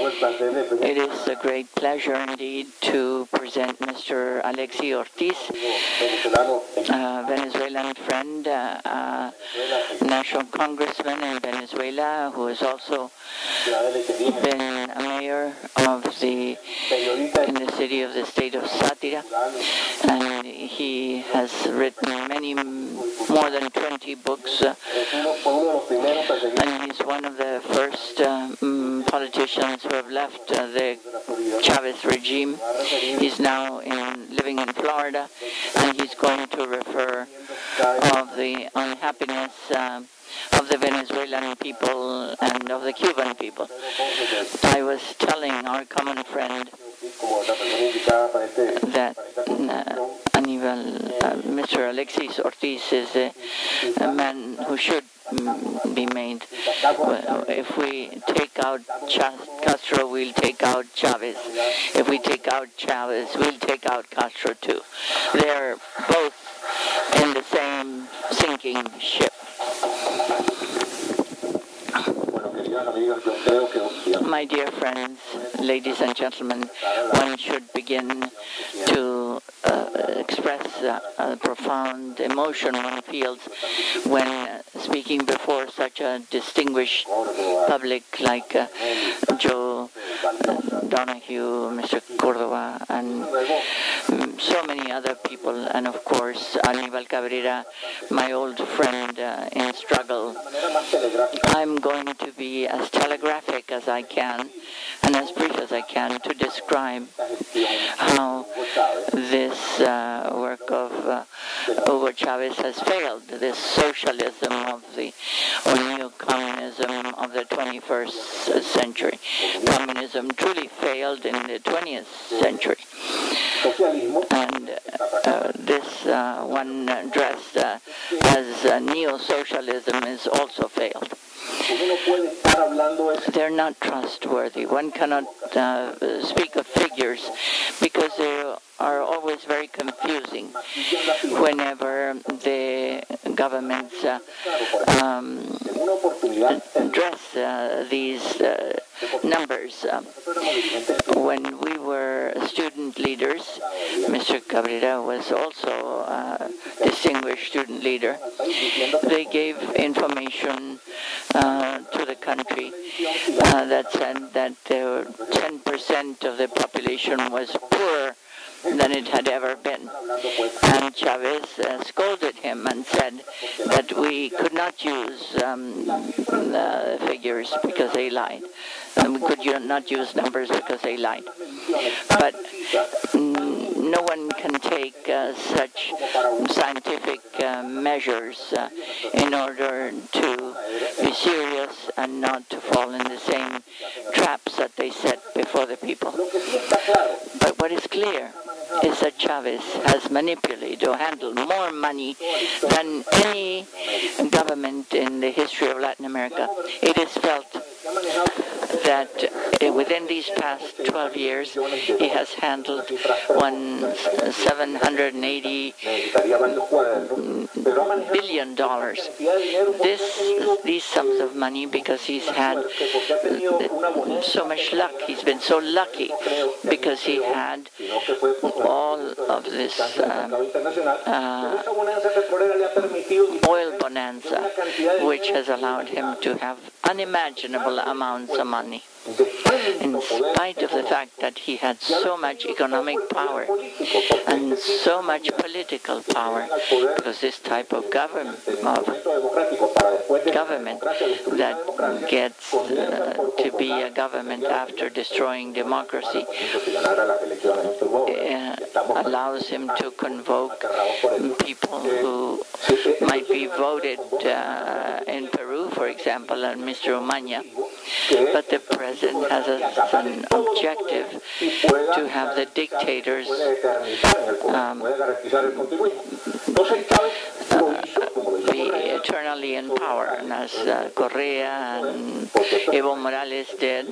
It is a great pleasure indeed to present Mr. Alexis Ortiz, a Venezuelan friend, national congressman in Venezuela, who has also been a mayor in the city of the state of Satira, and he has written many more than 20 books, and he's one of the first politicians who have left the Chavez regime. He's now living in Florida, and he's going to refer of the unhappiness of the Venezuelan people and of the Cuban people. I was telling our common friend that Mr. Alexis Ortiz is a man who should be made. If we take out Castro, we'll take out Chavez. If we take out Chavez, we'll take out Castro too. They're both in the same sinking ship. My dear friends, ladies and gentlemen, one should begin to express a profound emotion one feels when speaking before such a distinguished public like Joe Donahue, Mr. Cordova, and so many other people, and of course Aníbal Cabrera, my old friend in struggle. I'm going to be as telegraphic as I can and as brief as I can to describe how this work of Hugo Chavez has failed, this socialism or neo-communism of the 21st century. Communism truly failed in the 20th century. And this one dressed as neo-socialism is also failed. They're not trustworthy. One cannot speak of figures because they are always very confusing whenever the governments address these numbers. When we were student leaders, Mr. Cabrera was also a distinguished student leader. They gave information to the country that said that 10% of the population was poorer than it had ever been. And Chavez scolded him and said that we could not use the figures because they lied. We could not use numbers because they lied. But no one can take such scientific measures in order to be serious and not to fall in the same traps that they set before the people. But what is clear is that Chavez has manipulated or handled more money than any government in the history of Latin America. It is felt that within these past 12 years, he has handled $780 billion. These sums of money, because he's had so much luck. He's been so lucky because he had all of this oil bonanza, which has allowed him to have unimaginable amounts of money. In spite of the fact that he had so much economic power and so much political power, because this type of government that gets to be a government after destroying democracy allows him to convoke people who might be voted in Peru, for example, and Mr. Umaña. But the president has an objective to have the dictators be eternally in power, and as Correa and Evo Morales did,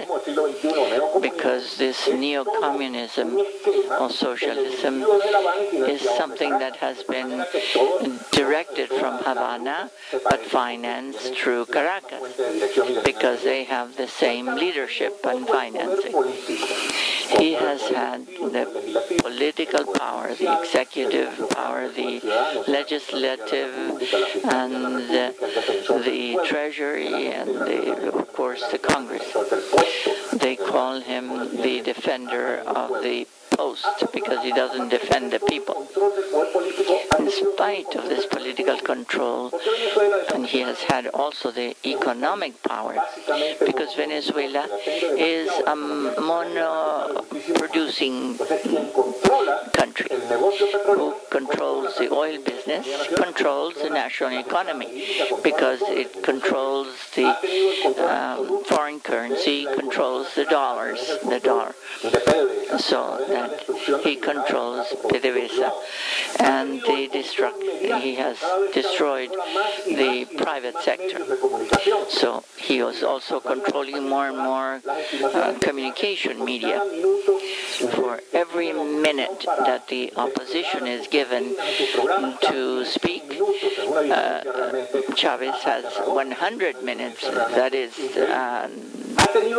because this neo-communism or socialism is something that has been directed from Havana but financed through Caracas, because they have the same leadership and financing. He has had the political power, the executive power, the legislative, and the treasury, and of course the Congress. They call him the defender of the post because he doesn't defend the people. In spite of this political control, and he has had also the economic power, because Venezuela is a mono-producing country who controls the oil business, controls the national economy, because it controls the foreign currency, controls the dollar, so that he controls PDVSA, and he has destroyed the private sector. So he was also controlling more and more communication media. For every minute that the opposition is given to speak, Chavez has 100 minutes. That is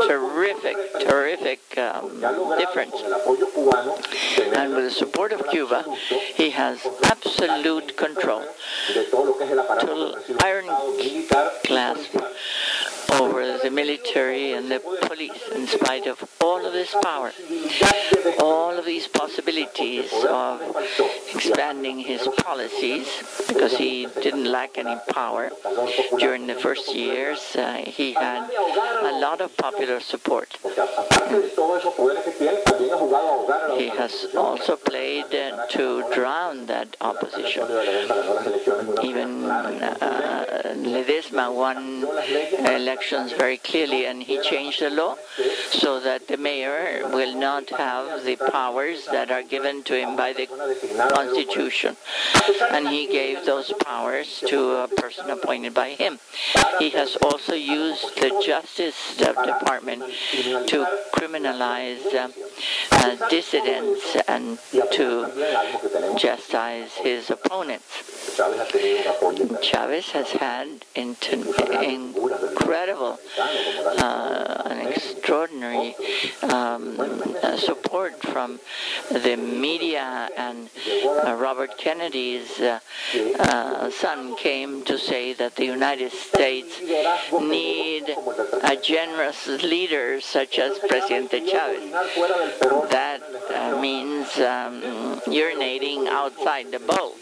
terrific difference. And with the support of Cuba, he has absolute control, total iron clasp over the military and the police, in spite of all of this power, all of these possibilities of expanding his policies, because he didn't lack any power. During the first years, he had a lot of popular support. He has also played to drown that opposition. Even Ledesma won elections very clearly, and he changed the law so that the mayor will not have the powers that are given to him by the Constitution. And he gave those powers to a person appointed by him. He has also used the Justice Department to criminalize dissidents and to chastise his opponents. Chavez has had incredible and extraordinary support from the media, and Robert Kennedy's son came to say that the United States need a generous leader such as Presidente Chavez. That means urinating outside the bowl.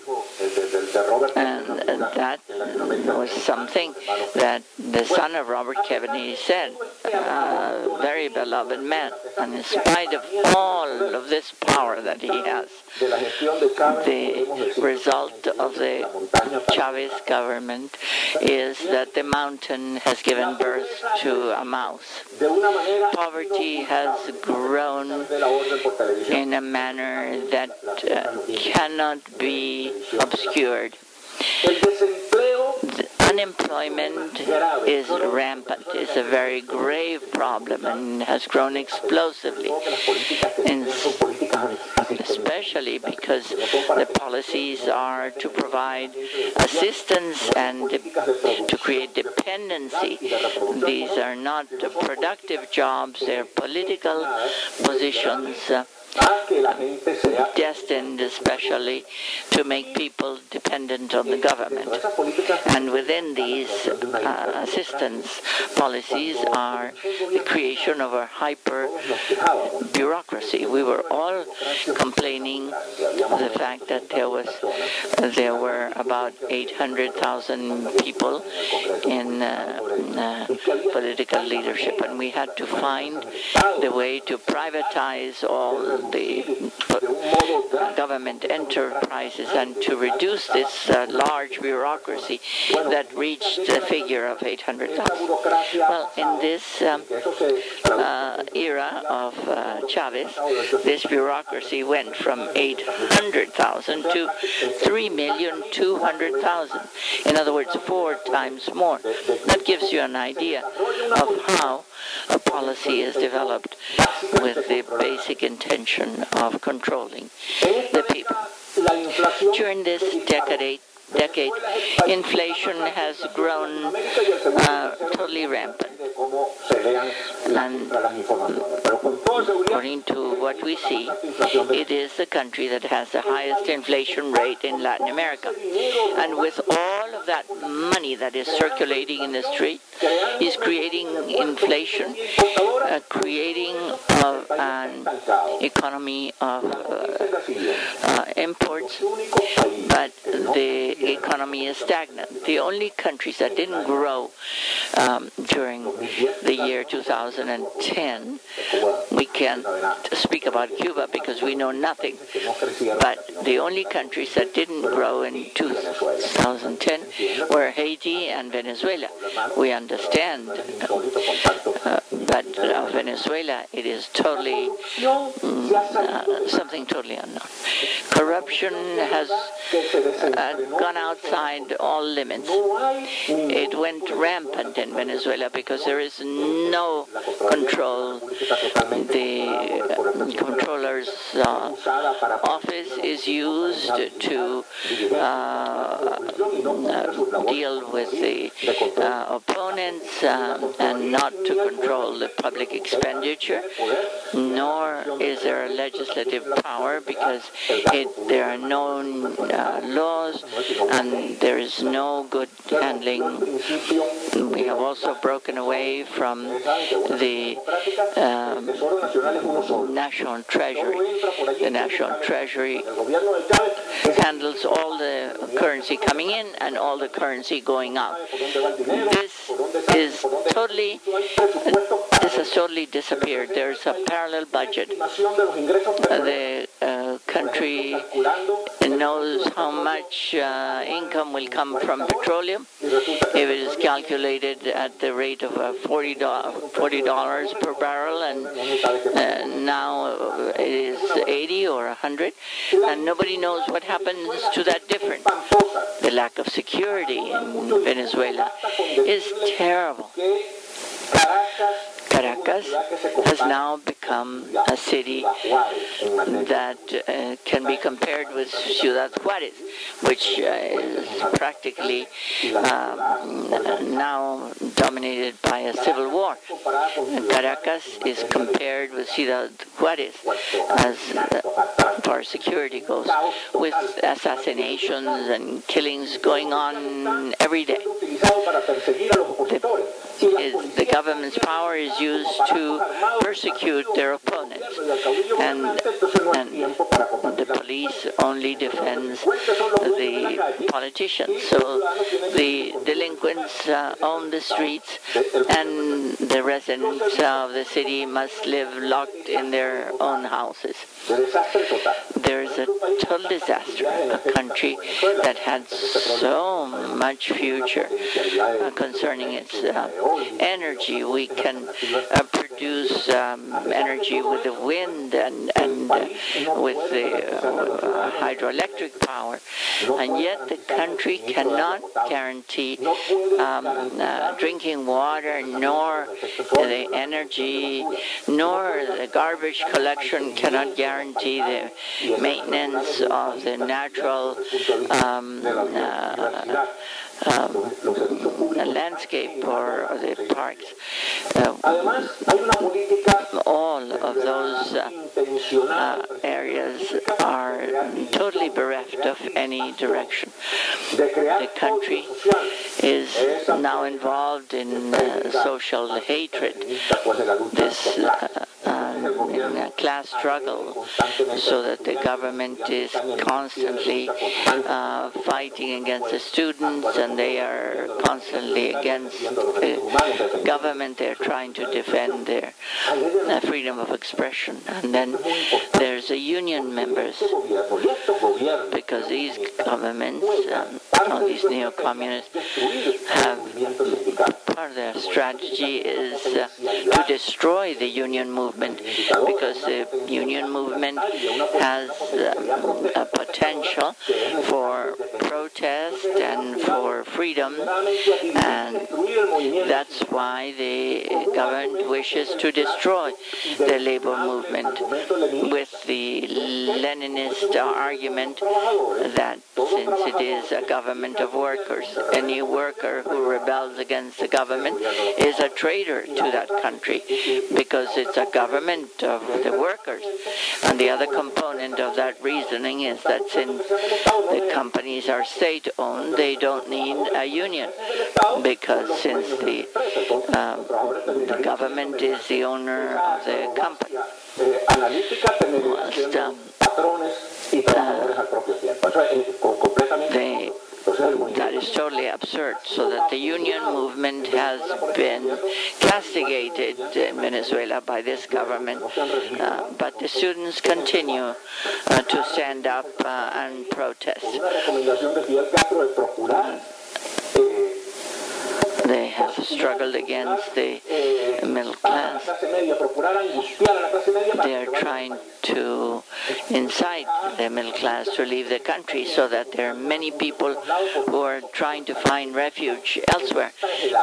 And that was something that the son of Robert Kennedy said, very beloved man. And in spite of all of this power that he has, the result of the Chavez government is that the mountain has given birth to a mouse. Poverty has grown in a manner that cannot be obscured. The unemployment is rampant. It's a very grave problem and has grown explosively, especially because the policies are to provide assistance and to create dependency. These are not productive jobs, they're political positions destined especially to make people dependent on the government. And within these assistance policies are the creation of a hyper bureaucracy. We were all complaining of the fact that there were about 800,000 people in political leadership, and we had to find the way to privatize all the government enterprises and to reduce this large bureaucracy that reached a figure of 800,000. Well, in this era of Chavez, this bureaucracy went from 800,000 to 3,200,000. In other words, 4 times more. That gives you an idea of how a policy is developed with the basic intention of controlling the people. During this decade, inflation has grown totally rampant. And according to what we see, it is the country that has the highest inflation rate in Latin America. And with all of that money that is circulating in the street, is creating inflation, creating an economy of imports, but the economy is stagnant. The only countries that didn't grow during the year 2010, we can't speak about Cuba because we know nothing, but the only countries that didn't grow in 2010 were Haiti and Venezuela. We understand, but Venezuela, it is totally something totally unknown. Corruption has gone outside all limits. It went rampant in Venezuela because there is no control. The controller's office is used to deal with the opponents and not to control the public expenditure, nor is there a legislative power because there are no laws and there is no good handling. We have also broken away from the National Treasury. The National Treasury handles all the currency coming in and all the currency going out. This has totally disappeared. There's a parallel budget. The country knows how much income will come from petroleum. If it is calculated at the rate of $40 per barrel, and now it is 80 or 100, and nobody knows what happens to that difference. The lack of security in Venezuela is terrible. Caracas has now become a city that can be compared with Ciudad Juárez, which is practically now dominated by a civil war. Caracas is compared with Ciudad Juárez as far as security goes, with assassinations and killings going on every day. The government's power is used to persecute their opponents, and the police only defends the politicians. So the delinquents own the streets, and the residents of the city must live locked in their own houses. There's a total disaster, a country that had so much future concerning its energy. We can produce energy with the wind and with the hydroelectric power, and yet the country cannot guarantee drinking water, nor the energy, nor the garbage collection cannot guarantee the maintenance of the natural landscape or the parks. All of those areas are totally bereft of any direction. The country is now involved in social hatred. This class struggle, so that the government is constantly fighting against the students, and they are constantly against the government. They're trying to defend their freedom of expression. And then there's the union members, because these governments, these neo-communists, have part of their strategy is to destroy the union movement, because the union movement has a potential for protest and for freedom, and that's why the government wishes to destroy the labor movement with the Leninist argument that since it is a government of workers, any worker who rebels against the government is a traitor to that country, because it's a government of the workers. And the other component of that reasoning is that since the companies are state-owned, they don't need a union, because since the government is the owner of the company. That is totally absurd, so that the union movement has been castigated in Venezuela by this government, but the students continue to stand up and protest. They have struggled against the middle class. They are trying to incite the middle class to leave the country, so that there are many people who are trying to find refuge elsewhere,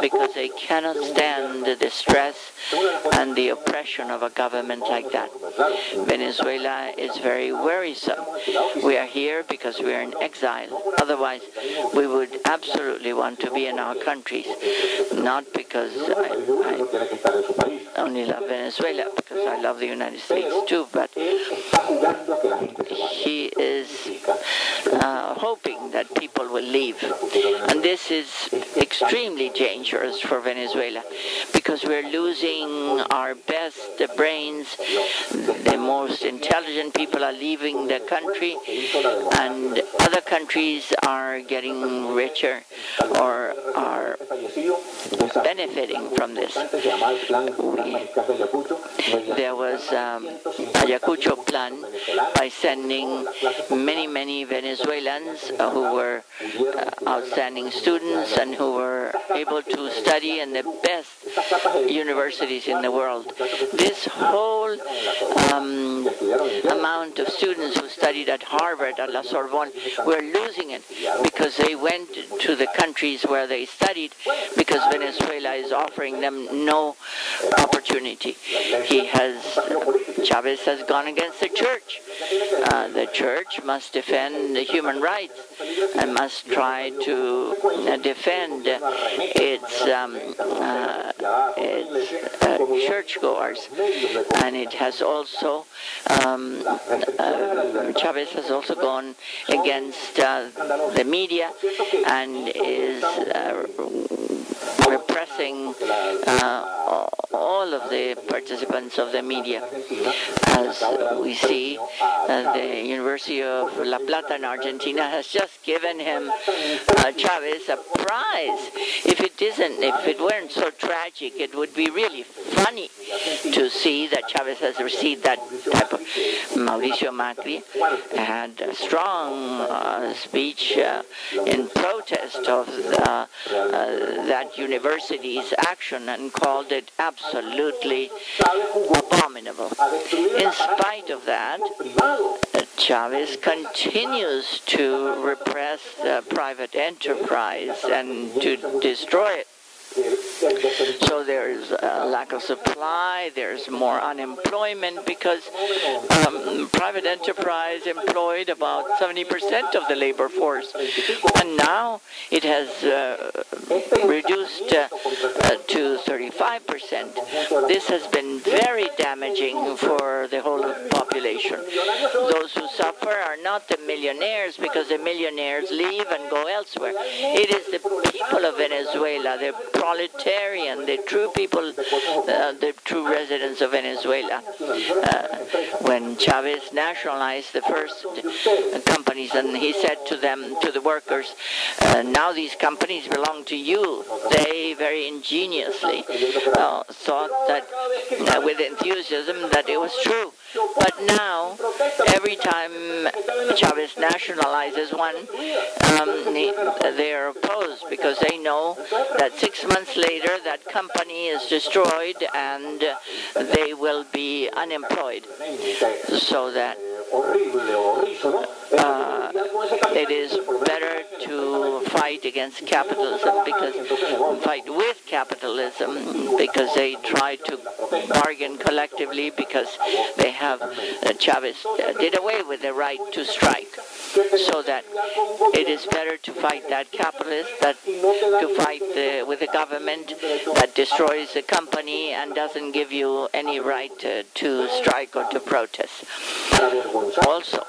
because they cannot stand the distress and the oppression of a government like that. Venezuela is very worrisome. We are here because we are in exile. Otherwise, we would absolutely want to be in our countries. Not because I only love Venezuela, because I love the United States too, but he is hoping that people will leave. And this is extremely dangerous for Venezuela, because we're losing our best brains. The most intelligent people are leaving the country, and other countries are getting richer or are benefiting from this. There was a Ayacucho plan by sending many Venezuelans who were outstanding students and who were able to study in the best universities in the world. This whole amount of students who studied at Harvard, at La Sorbonne, were losing it, because they went to the countries where they studied, because Venezuela is offering them no opportunity. Chavez has gone against the church. The church must defend the human rights and must try to defend its churchgoers. And it has also, Chavez has also gone against the media and is repressing all of the participants of the media. As we see, the University of La Plata in Argentina has just given him, Chavez, a prize. If it weren't so tragic, it would be really funny to see that Chavez has received that type of. Mauricio Macri had a strong speech in protest of that university's action and called it absolutely abominable. In spite of that, Chavez continues to repress private enterprise and to destroy it. So there's a lack of supply, there's more unemployment, because private enterprise employed about 70% of the labor force, and now it has reduced to 35%. This has been very damaging for the whole population. Those who suffer are not the millionaires, because the millionaires leave and go elsewhere. It is the people of Venezuela, the proletarian, the true people, the true residents of Venezuela. When Chavez nationalized the first companies, and he said to them, to the workers, now these companies belong to you. They very ingeniously thought that with enthusiasm that it was true. But now, every time Chavez nationalizes one, they are opposed because they know that 6 months later that company is destroyed and they will be unemployed. So that it is better to fight against capitalism, fight with capitalism, because they try to bargain collectively, because they have, Chavez did away with the right to strike. So that it is better to fight that capitalist, to fight with a government that destroys the company and doesn't give you any right to strike or to protest. Also,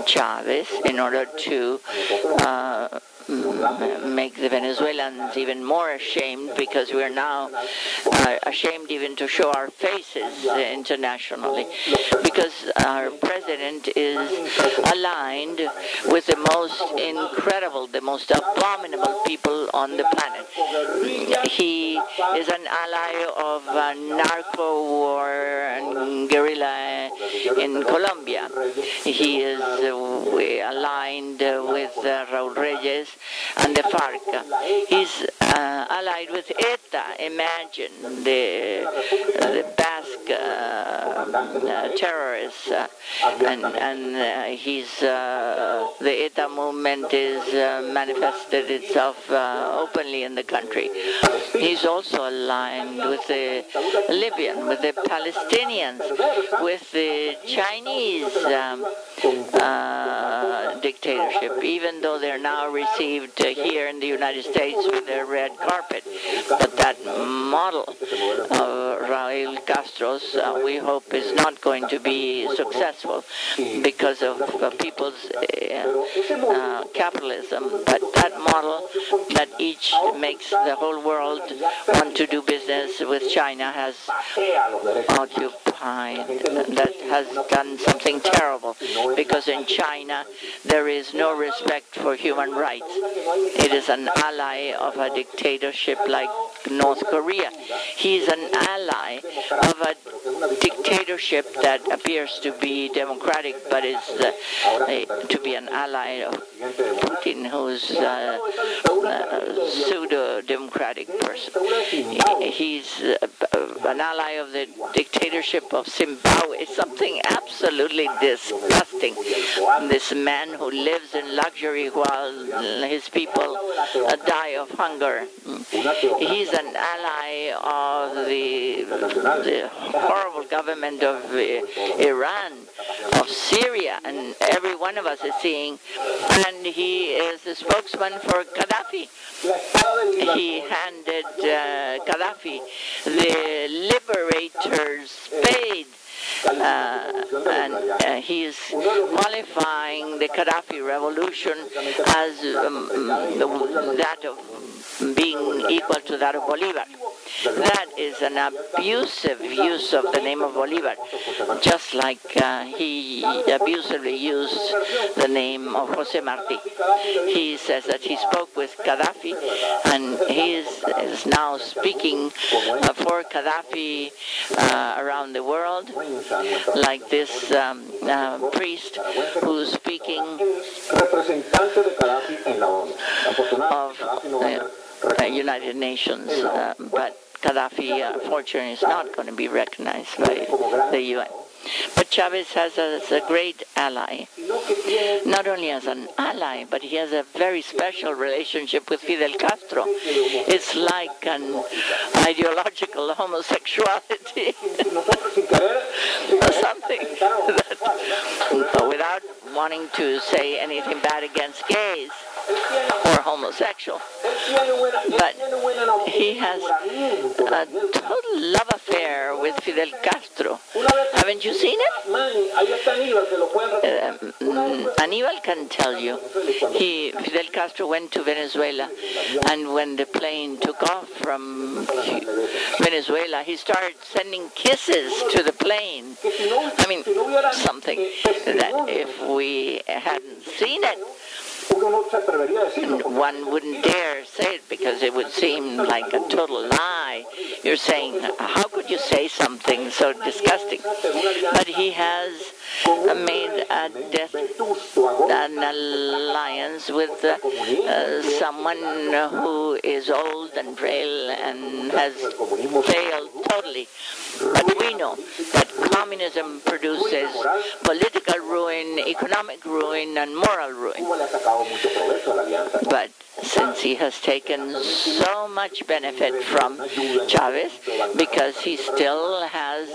Chavez, in order to make the Venezuelans even more ashamed, because we are now ashamed even to show our faces internationally, because our president is aligned with the most incredible, the most abominable people on the planet. He is an ally of narco war and guerrilla in Colombia. He is aligned with Raúl Reyes and the FARC. He's allied with ETA. Imagine the Basque terrorists, and he's the ETA movement is manifested itself openly in the country. He's also aligned with the Libyan, with the Palestinians, with the Chinese dictatorship, even though they're now received here in the United States with their red carpet. But that model of Raúl Castro's, we hope, is not going to be successful because of people's capitalism. But that model that each makes the whole world want to do business with China has occupied, that has done something terrible, because in China there is no respect for human rights. It is an ally of a dictatorship like North Korea. He's an ally of a dictatorship that appears to be democratic, but is to be an ally of Putin, who's a pseudo-democratic person. He's an ally of the dictatorship of Zimbabwe. Something absolutely disgusting. This man who lives in luxury while his people die of hunger. He's an ally of the horrible government of Iran, of Syria, and every one of us is seeing. And he is the spokesman for Gaddafi. He handed Gaddafi the liberator's spade. And he is qualifying the Gaddafi revolution as that of being equal to that of Bolivar. That is an abusive use of the name of Bolivar, just like he abusively used the name of Jose Marti. He says that he spoke with Gaddafi, and he is now speaking for Gaddafi around the world, like this priest who's speaking of United Nations, but Gaddafi, unfortunately, is not going to be recognized by the UN. But Chavez has as a great ally, not only as an ally, but he has a very special relationship with Fidel Castro. It's like an ideological homosexuality, something that, without wanting to say anything bad against gays or homosexual, but he has a total love affair affair with Fidel Castro. Haven't you seen it? Aníbal can tell you. Fidel Castro went to Venezuela, and when the plane took off from Venezuela, he started sending kisses to the plane. I mean, something that if we hadn't seen it, one wouldn't dare say it because it would seem like a total lie. You're saying, how could you say something so disgusting? But he has made an alliance with someone who is old and frail and has failed totally. But we know that communism produces political ruin, economic ruin, and moral ruin. But since he has taken so much benefit from Chavez, because he still has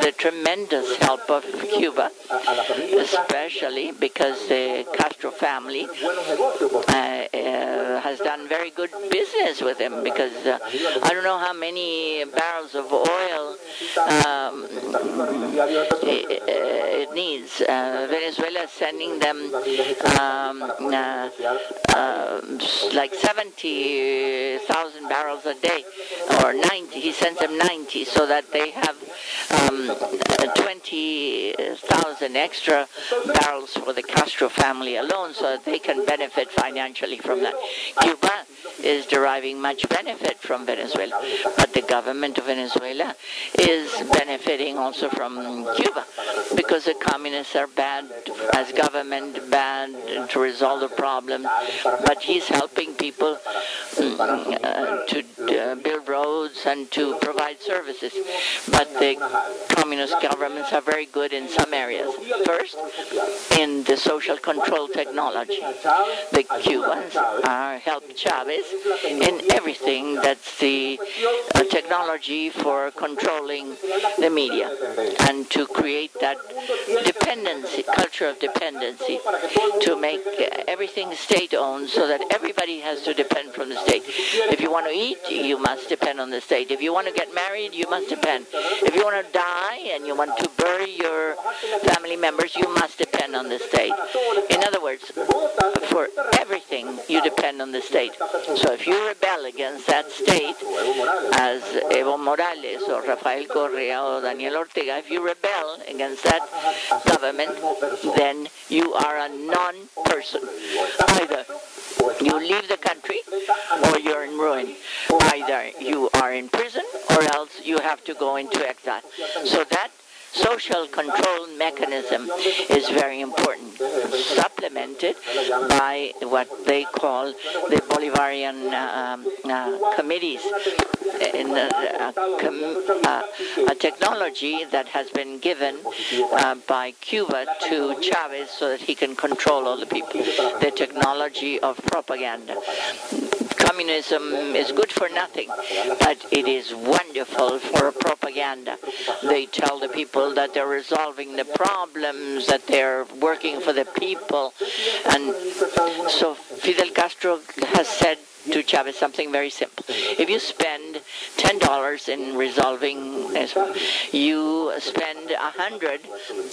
the tremendous help of Cuba, especially because the Castro family has done very good business with him, because I don't know how many barrels of oil it needs. Venezuela is sending them like 70,000 barrels a day, or 90. He sends them 90, so that they have 20,000 extra barrels for the Castro family alone, so that they can benefit financially from that. Cuba is deriving much benefit from Venezuela, but the government of Venezuela is benefiting also from Cuba, because the communists are bad as government, bad to resolve the problem, but he's helping people to build roads and to provide services. But the communist governments are very good in some areas. First, in the social control technology. The Cubans help Chavez in everything that's the technology for controlling the media, and to create that dependency, culture of dependency, to make everything state-owned, so that everybody has to depend from the state. If you want to eat, you must depend on the state. If you want to get married, you must depend. If you want to die and you want to bury your family members, you must depend on the state. In other words, for everything, you depend on the state. So if you rebel against that state, as Evo Morales or Rafael Correa or Daniel Ortega, if you rebel against that government, then you are a non-person. Either you leave the country or you're in ruin. Either you are in prison or else you have to go into exile. So that social control mechanism is very important, supplemented by what they call the Bolivarian committees, in a technology that has been given by Cuba to Chavez so that he can control all the people, the technology of propaganda. Communism is good for nothing, but it is wonderful for propaganda. They tell the people that they're resolving the problems, that they're working for the people. And so Fidel Castro has said to Chavez something very simple. If you spend $10 in resolving this, you spend 100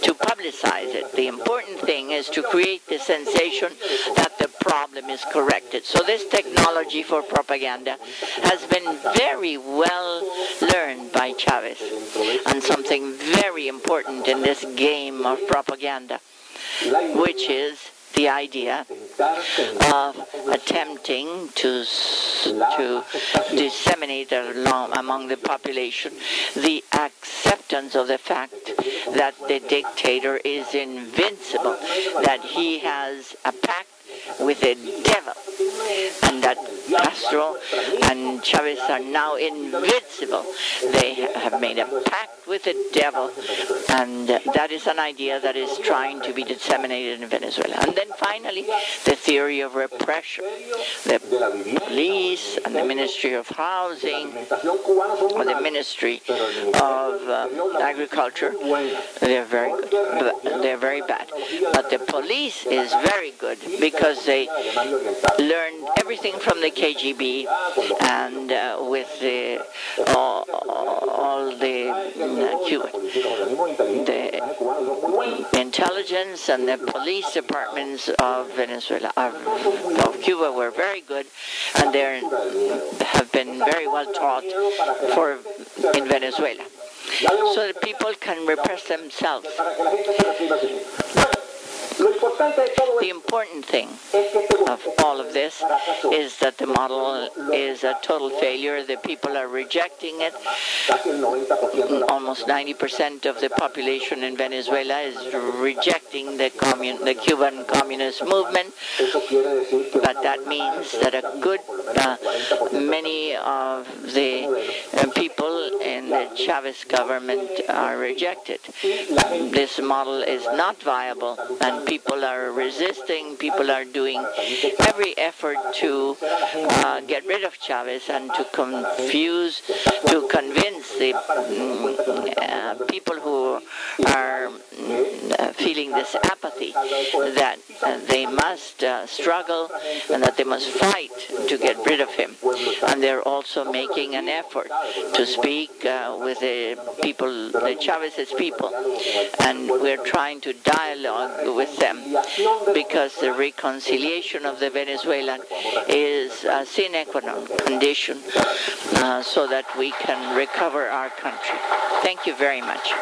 to publicize it. The important thing is to create the sensation that the problem is corrected. So this technology for propaganda has been very well learned by Chavez, and something very important in this game of propaganda, which is the idea of attempting to disseminate among the population the acceptance of the fact that the dictator is invincible, that he has a pact with the devil, and that Castro and Chavez are now invincible. They have made a pact with the devil, and that is an idea that is trying to be disseminated in Venezuela. And then finally, the theory of repression. The police and the Ministry of Housing, or the Ministry of Agriculture, they're very good. They're very bad. But the police is very good, because they learn learned everything from the KGB, and with all the the intelligence and the police departments of Venezuela, of Cuba, were very good, and they have been very well taught in Venezuela, so that people can repress themselves. The important thing of all of this is that the model is a total failure. The people are rejecting it. Almost 90% of the population in Venezuela is rejecting the Cuban communist movement, but that means that a good many of the people in the Chavez government are rejected. This model is not viable, and people are resisting. People are doing every effort to get rid of Chavez and to convince the people who are feeling this apathy that they must struggle and that they must fight to get rid of him. And they're also making an effort to speak with the people, the Chavez's people, and we're trying to dialogue with them, because the reconciliation of the Venezuelan is a sine qua non condition so that we can recover our country. Thank you very much.